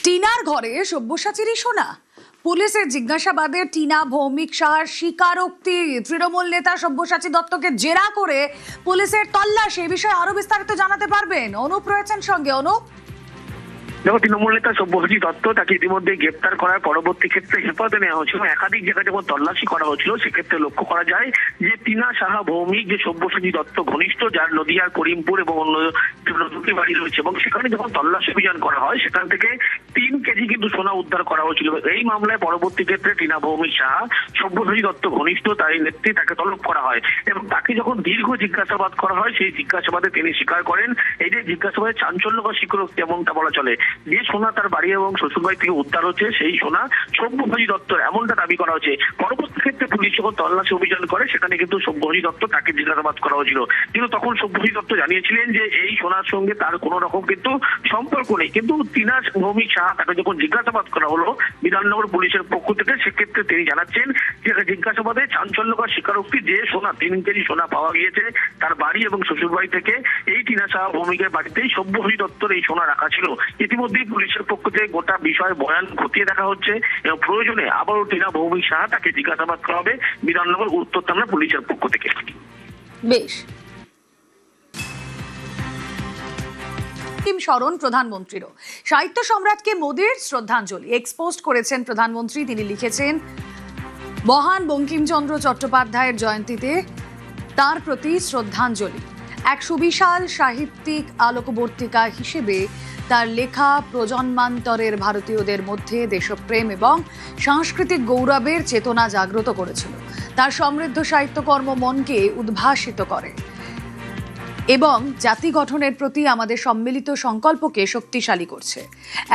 টিনার ঘরে সব্যসাচীরই সোনা। পুলিশের জিজ্ঞাসাবাদে টিনা ভৌমিক সাহার স্বীকারোক্তি। তৃণমূল নেতা সব্যসাচী দত্তকে জেরা করে পুলিশের তল্লাশি। এই বিষয়ে আরো বিস্তারিত জানাতে পারবেন অনুপ রয়েছেন সঙ্গে। অনুপ, দেখো, তৃণমূল নেতা সব্যসাচী দত্ত তাকে ইতিমধ্যে গ্রেপ্তার করার পরবর্তী ক্ষেত্রে হেফাজতে নেওয়া হয়েছিল। একাধিক জায়গায় যখন তল্লাশি করা হয়েছিল সেক্ষেত্রে লক্ষ্য করা যায় যে টিনা সাহা ভৌমিক যে সব্যসাচী দত্ত ঘনিষ্ঠ, যার নদিয়ার করিমপুর এবং অন্য দুটি বাড়ি রয়েছে, এবং সেখানে যখন তল্লাশি অভিযান করা হয় সেখান থেকে 3 কেজি কিন্তু সোনা উদ্ধার করা হয়েছিল। এই মামলায় পরবর্তী ক্ষেত্রে টিনা ভৌমিক সাহা সব্যসাচী দত্ত ঘনিষ্ঠ, তার নেত্রী, তাকে তলব করা হয় এবং তাকে যখন দীর্ঘ জিজ্ঞাসাবাদ করা হয় সেই জিজ্ঞাসাবাদে তিনি স্বীকার করেন। এই যে জিজ্ঞাসাবাদে চাঞ্চল্যকর স্বীকারোক্তি এমনটা বলা চলে যে সোনা তার বাড়ি এবং শ্বশুরবাড়ি থেকে উদ্ধার হচ্ছে, সেই সোনা সব্যসাচী দত্তর, এমনটা দাবি করা হচ্ছে। পরবর্তী ক্ষেত্রে পুলিশ যখন তল্লাশি অভিযান করে সেখানে কিন্তু সব্যসাচী দত্ত তাকে জিজ্ঞাসাবাদ করা হয়েছিল, কিন্তু তখন সব্যসাচী দত্ত জানিয়েছিলেন যে এই সোনার সঙ্গে তার কোনো রকম কিন্তু সম্পর্ক নেই। কিন্তু টিনা ভৌমিক সাহা তাকে যখন জিজ্ঞাসাবাদ করা হলো বিধাননগর পুলিশের পক্ষ থেকে, সেক্ষেত্রে তিনি জানাচ্ছেন যে জিজ্ঞাসাবাদে চাঞ্চল্যকর স্বীকারোক্তি যে সোনা 3 কেজি সোনা পাওয়া গিয়েছে তার বাড়ি এবং শ্বশুরবাড়ি থেকে। এই টিনা সাহা ভৌমিকের বাড়িতেই সব্যসাচী দত্তর এই সোনা রাখা ছিল। ইতিমধ্যেই পুলিশের পক্ষ থেকে গোটা বিষয় বয়ান খতিয়ে দেখা হচ্ছে এবং প্রয়োজনে আবারও টিনা ভৌমিক সাহা তাকে জিজ্ঞাসাবাদ করা হবে বিধাননগর উত্তর থানা পুলিশের পক্ষ থেকে। বেশ। স্মরণ প্রধানমন্ত্রীরও। সাহিত্য সম্রাটকে মোদির শ্রদ্ধাঞ্জলি এক্সপোস্ট করেছেন প্রধানমন্ত্রী। তিনি লিখেছেন, মহান বঙ্কিমচন্দ্র চট্টোপাধ্যায়ের জয়ন্তীতে তার প্রতি শ্রদ্ধাঞ্জলি। এক সুবিশাল সাহিত্যিক আলোকবর্তিকা হিসেবে তার লেখা প্রজন্মান্তরের ভারতীয়দের মধ্যে দেশপ্রেম এবং সাংস্কৃতিক গৌরবের চেতনা জাগ্রত করেছিল। তার সমৃদ্ধ সাহিত্যকর্ম মনকে উদ্ভাসিত করে এবং জাতি গঠনের প্রতি আমাদের সম্মিলিত সংকল্পকে শক্তিশালী করছে।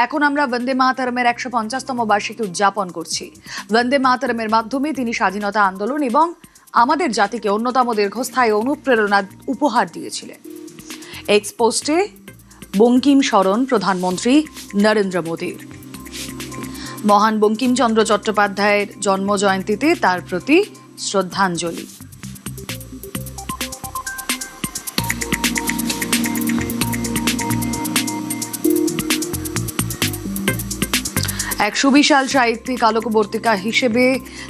এখন আমরা বন্দে মাতরমের 150তম বার্ষিকী উদযাপন করছি। বন্দে মাতরমের মাধ্যমে তিনি স্বাধীনতা আন্দোলন এবং আমাদের জাতিকে অন্যতম দীর্ঘস্থায়ী অনুপ্রেরণা উপহার দিয়েছিলেন। এক্সপোস্টে বঙ্কিম স্মরণ প্রধানমন্ত্রী নরেন্দ্র মোদীর। মহান বঙ্কিমচন্দ্র চট্টোপাধ্যায়ের জন্মজয়ন্তীতে তার প্রতি শ্রদ্ধাঞ্জলি। এক সুবিশাল সাহিত্যিক আলোকবর্তিকা হিসেবে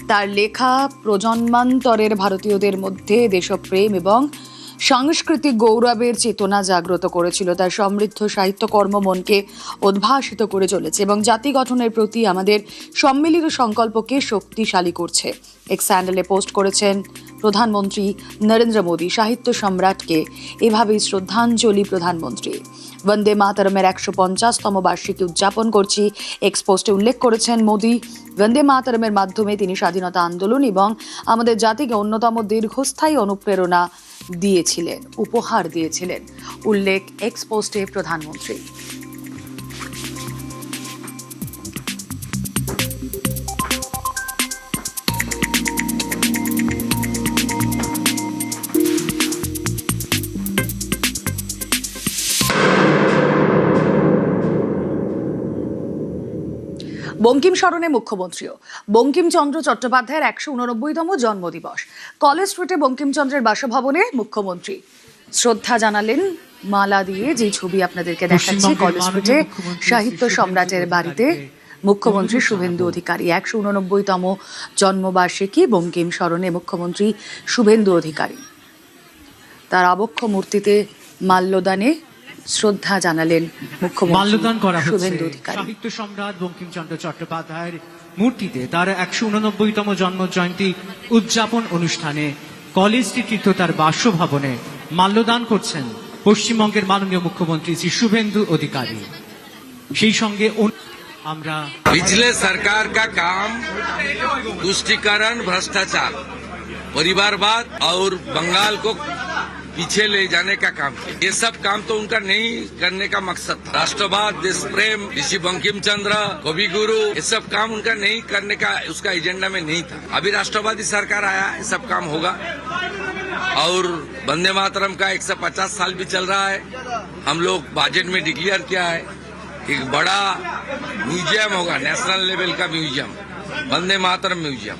তার লেখা প্রজন্মান্তরের ভারতীয়দের মধ্যে দেশপ্রেম এবং সাংস্কৃতিক গৌরবের চেতনা জাগ্রত করেছিল। তার সমৃদ্ধ সাহিত্যকর্ম মনকে উদ্ভাসিত করে চলেছে এবং জাতি গঠনের প্রতি আমাদের সম্মিলিত সংকল্পকে শক্তিশালী করছে। এক্স হ্যান্ডেলে পোস্ট করেছেন প্রধানমন্ত্রী নরেন্দ্র মোদী। সাহিত্য সম্রাটকে এভাবেই শ্রদ্ধাঞ্জলি প্রধানমন্ত্রী। বন্দে মাতরমের 150তম বার্ষিকী উদযাপন করছি এক্সপোস্টে উল্লেখ করেছেন মোদী। বন্দে মাতরমের মাধ্যমে তিনি স্বাধীনতা আন্দোলন এবং আমাদের জাতিকে অন্যতম দীর্ঘস্থায়ী অনুপ্রেরণা দিয়েছিলেন, উপহার দিয়েছিলেন, উল্লেখ এক্সপোস্টে প্রধানমন্ত্রী। বঙ্কিম স্মরণে মুখ্যমন্ত্রীও। বঙ্কিমচন্দ্র চট্টোপাধ্যায়ের 189তম জন্মদিবস। কলেজ স্ট্রিটে বঙ্কিমচন্দ্রের বাসভবনে মুখ্যমন্ত্রী শ্রদ্ধা জানালেন মালা দিয়ে। যে ছবি আপনাদেরকে দেখাচ্ছি, কলেজ স্ট্রিটে সাহিত্য সম্রাটের বাড়িতে মুখ্যমন্ত্রী শুভেন্দু অধিকারী। 189তম জন্মবার্ষিকী বঙ্কিম স্মরণে মুখ্যমন্ত্রী শুভেন্দু অধিকারী তার আবক্ষ মূর্তিতে মাল্যদানে শ্রদ্ধা জানালেন মুখ্যমন্ত্রী শুভেন্দু অধিকারী। সাহিত্য সম্রাট বঙ্কিমচন্দ্র চট্টোপাধ্যায়ের মূর্তিতে তার 189তম জন্মজয়ন্তী উদযাপন অনুষ্ঠানে কলেজ স্ট্রিট তার বাসভবনে মাল্যদান করছেন পশ্চিমবঙ্গের মাননীয় মুখ্যমন্ত্রী শ্রী শুভেন্দু অধিকারী। সেই সঙ্গে আমরা पिछले सरकार का काम तुष्टीकरण, भ्रष्टाचार, परिवारवाद और बंगाल को पीछे ले जाने का काम किया। ये सब काम तो उनका नहीं करने का मकसद था। राष्ट्रवाद, देश प्रेम, ऋषि बंकिम चंद्र, कवि गुरु, ये सब काम उनका नहीं करने का उसका एजेंडा में नहीं था। अभी राष्ट्रवादी सरकार आया, ये सब काम होगा। और वंदे मातरम का 150 साल भी चल रहा है। हम लोग बजट में डिक्लेयर किया है एक बड़ा म्यूजियम होगा, नेशनल लेवल का म्यूजियम, वंदे मातरम म्यूजियम।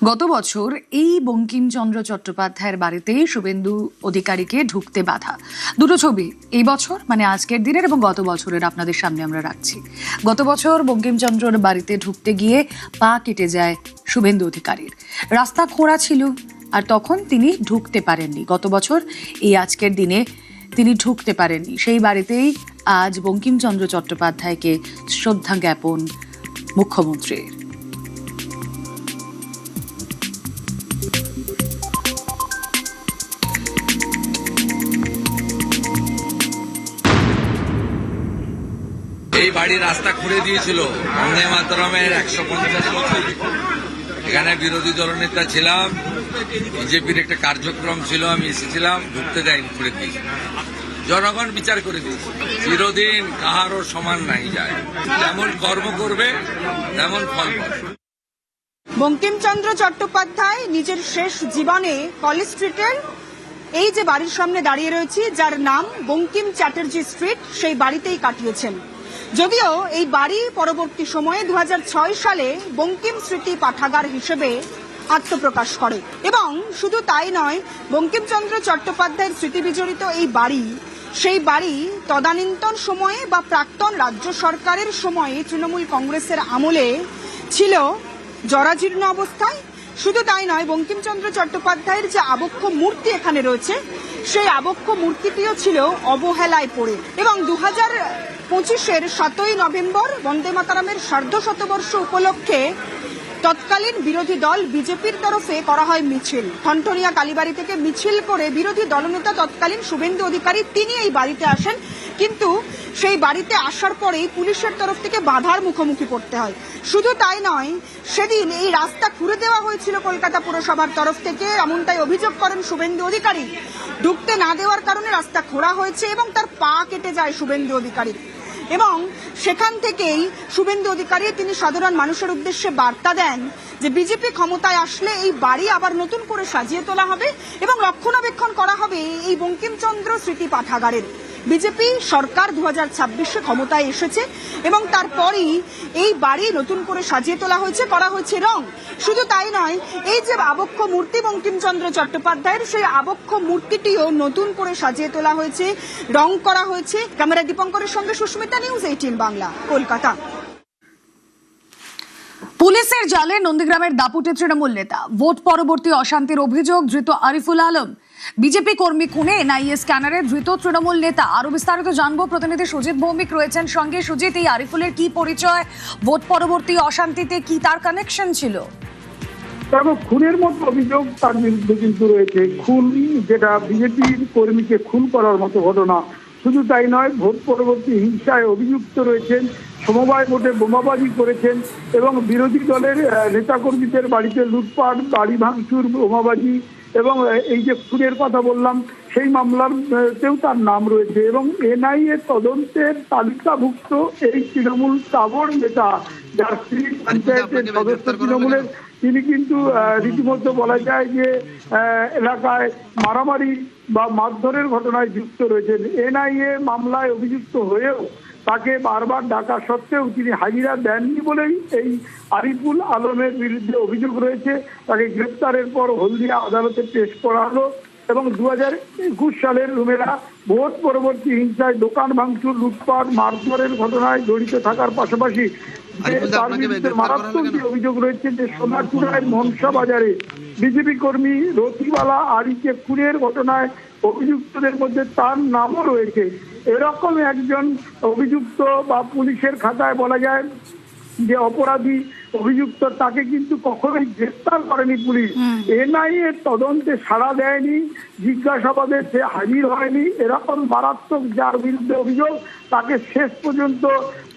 গত বছর এই বঙ্কিমচন্দ্র চট্টোপাধ্যায়ের বাড়িতে শুভেন্দু অধিকারীকে ঢুকতে বাধা। দুটো ছবি এই বছর মানে আজকের দিনের এবং গত বছরের আপনাদের সামনে আমরা রাখছি। গত বছর বঙ্কিমচন্দ্রর বাড়িতে ঢুকতে গিয়ে পা কেটে যায় শুভেন্দু অধিকারীর। রাস্তা খোঁড়া ছিল আর তখন তিনি ঢুকতে পারেননি। গত বছর এই আজকের দিনে তিনি ঢুকতে পারেননি। সেই বাড়িতেই আজ বঙ্কিমচন্দ্র চট্টোপাধ্যায়কে শ্রদ্ধা জ্ঞাপন মুখ্যমন্ত্রীর। এই বাড়ির রাস্তা খুঁড়ে দিয়েছিল বন্দে মাতরমের 150 বছর। এখানে বিরোধী দলনেতা ছিলাম, বিজেপির একটা কার্যক্রম ছিল, আমি এসেছিলাম, ঢুকতে দেয়নি, খুঁড়ে দিয়েছি। জনগণ বিচার করে দিয়েছে। চিরদিন কাহারও সমান নাই যায়, যেমন কর্ম করবে তেমন ফল পাবে। বঙ্কিমচন্দ্র চট্টোপাধ্যায় নিজের শেষ জীবনে কলেজ স্ট্রিটের এই যে বাড়ির সামনে দাঁড়িয়ে রয়েছি, যার নাম বঙ্কিম চ্যাটার্জি স্ট্রিট, সেই বাড়িতেই কাটিয়েছেন। যদিও এই বাড়ি পরবর্তী সময়ে 2006 সালে বঙ্কিম স্মৃতি পাঠাগার হিসেবে আত্মপ্রকাশ করে। এবং শুধু তাই নয়, বঙ্কিমচন্দ্র চট্টোপাধ্যায়ের স্মৃতি বিজড়িত এই বাড়ি, সেই বাড়ি তদানীন্তন সময়ে বা প্রাক্তন রাজ্য সরকারের সময়ে তৃণমূল কংগ্রেসের আমলে ছিল জরাজীর্ণ অবস্থায়। শুধু তাই নয়, বঙ্কিমচন্দ্র চট্টোপাধ্যায়ের যে আবক্ষ মূর্তি এখানে রয়েছে, সেই আবক্ষ মূর্তিটিও ছিল অবহেলায় পড়ে। এবং 2025-এর 7ই নভেম্বর বন্দে মাতরমের সার্ধশতবর্ষ উপলক্ষে তৎকালীন বিরোধী দল বিজেপির তরফে করা হয় মিছিল। ঠনঠনিয়া কালীবাড়ি থেকে মিছিল করে বিরোধী দলনেতা তৎকালীন শুভেন্দু অধিকারী তিনি এই বাড়িতে আসেন, কিন্তু সেই বাড়িতে আসার পরেই পুলিশের তরফ থেকে বাধার মুখোমুখি পড়তে হয়। শুধু তাই নয়, সেদিন এই রাস্তা খুঁড়ে দেওয়া হয়েছিল কলকাতা পুরসভার তরফ থেকে, এমনটাই অভিযোগ করেন শুভেন্দু অধিকারী। ঢুকতে না দেওয়ার কারণে রাস্তা খোঁড়া হয়েছে এবং তার পা কেটে যায় শুভেন্দু অধিকারী। এবং সেখান থেকেই শুভেন্দু অধিকারী তিনি সাধারণ মানুষের উদ্দেশ্যে বার্তা দেন যে বিজেপি ক্ষমতায় আসলে এই বাড়ি আবার নতুন করে সাজিয়ে তোলা হবে এবং রক্ষণাবেক্ষণ করা হবে এই বঙ্কিমচন্দ্র স্মৃতি পাঠাগারের। বিজেপি সরকার 2026-এ ক্ষমতায় এসেছে এবং তারপরই এই বাড়ি নতুন করে সাজিয়ে তোলা হয়েছে, করা হয়েছে রং। শুধু তাই নয়, এই যে আবক্ষ মূর্তি বঙ্কিমচন্দ্র চট্টোপাধ্যায়ের, সেই আবক্ষ মূর্তিটিও নতুন করে সাজিয়ে তোলা হয়েছে, রং করা হয়েছে। ক্যামেরা দীপঙ্করের সঙ্গে সুস্মিতা, নিউজ 18 বাংলা, কলকাতা। পুলিশের জালে নন্দীগ্রামের দাপুটে তৃণমূল নেতা। ভোট পরবর্তী অশান্তির অভিযোগ, ধৃত আরিফুল আলম। বিজেপি কর্মী খুনে এনআইএ স্ক্যানারে ধৃত তৃণমূল নেতা। আরো বিস্তারিত জানবো, প্রতিনিধি সুজিত ভৌমিক রয়েছেন সঙ্গে। সুজিত, এই আরিফুলের কি পরিচয়? ভোট পরবর্তী অশান্তিতে কি তার কানেকশন ছিল? তবে খুনের মতো অভিযোগ তার বিরুদ্ধে কিন্তু রয়েছে। খুন, যেটা বিজেপির কর্মীকে খুন করার মতো ঘটনা। শুধু তাই নয়, ভোট পরবর্তী হিংসায় অভিযুক্ত রয়েছেন, সমবায় ভোটে বোমাবাজি করেছেন এবং বিরোধী দলের নেতাকর্মীদের বাড়িতে লুটপাট, বাড়ি ভাঙচুর, বোমাবাজি এবং এই যে খুনের কথা বললাম, সেই মামলাতেও তার নাম রয়েছে। এবং এনআইএ তদন্তের তালিকাভুক্ত এই তৃণমূল তাবর নেতা, যার স্ত্রী পঞ্চায়েতের সদস্য তৃণমূলের, তিনি কিন্তু রীতিমতো বলা যায় যে এলাকায় মারামারি বা মারধরের ঘটনায় যুক্ত রয়েছেন। এনআইএ মামলায় অভিযুক্ত হয়েও তাকে বারবার ডাকা সত্ত্বেও তিনি হাজিরা দেননি বলেই এই আরিফুল আলমের বিরুদ্ধে অভিযোগ রয়েছে। তাকে গ্রেপ্তারের পর হলদিয়া আদালতে পেশ করা হলো এবং 2021 সালের রুমেলা ভোট পরবর্তী হিংসায় দোকান ভাঙচুর, লুটপাট, মারধরের ঘটনায় জড়িত থাকার পাশাপাশি তার বিরুদ্ধে মারাত্মক অভিযোগ রয়েছে যে সোনাচূড়ায় মনসা বাজারে বিজেপি কর্মী রতিবালা আরিকে খুনের ঘটনায় অভিযুক্তদের মধ্যে তার নামও রয়েছে। এরকম একজন অভিযুক্ত বা পুলিশের খাতায় বলা যায় যে অপরাধী অভিযুক্ত, তাকে কিন্তু কখনোই গ্রেফতার করেনি পুলিশ। এনআইএ তদন্তে সাড়া দেয়নি, জিজ্ঞাসাবাদে সে হাজির হয়নি। এরকম মারাত্মক যার বিরুদ্ধে অভিযোগ, তাকে শেষ পর্যন্ত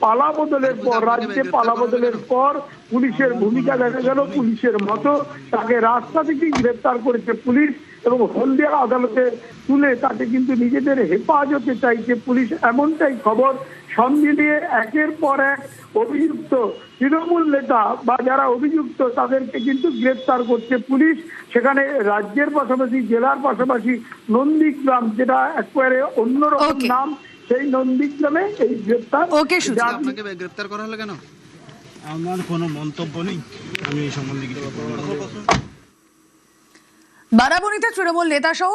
পালাবদলের পর, রাজ্যে পালাবদলের পর পুলিশের ভূমিকা দেখা গেল পুলিশের মতো, তাকে রাস্তা থেকেই গ্রেফতার করেছে পুলিশ এবং হলদিয়া আদালতে তুলে তাকে কিন্তু নিজেদের হেফাজতে চাইছে পুলিশ, এমনটাই খবর। সব মিলিয়ে একের পর এক অভিযুক্ত তৃণমূল নেতা বা যারা অভিযুক্ত তাদেরকে কিন্তু গ্রেফতার করছে পুলিশ। সেখানে রাজ্যের পাশাপাশি জেলার পাশাপাশি নন্দীগ্রাম, যেটা একেবারে অন্যরকম নাম, সেই নন্দীগ্রামে এই গ্রেফতার। ওকে, আপনাকে গ্রেফতার করা হলো কেন? আমার কোনো মন্তব্য নেই, আমি এই সম্বন্ধে কিছু বলবো না। বারাবণীতে তৃণমূল নেতা সহ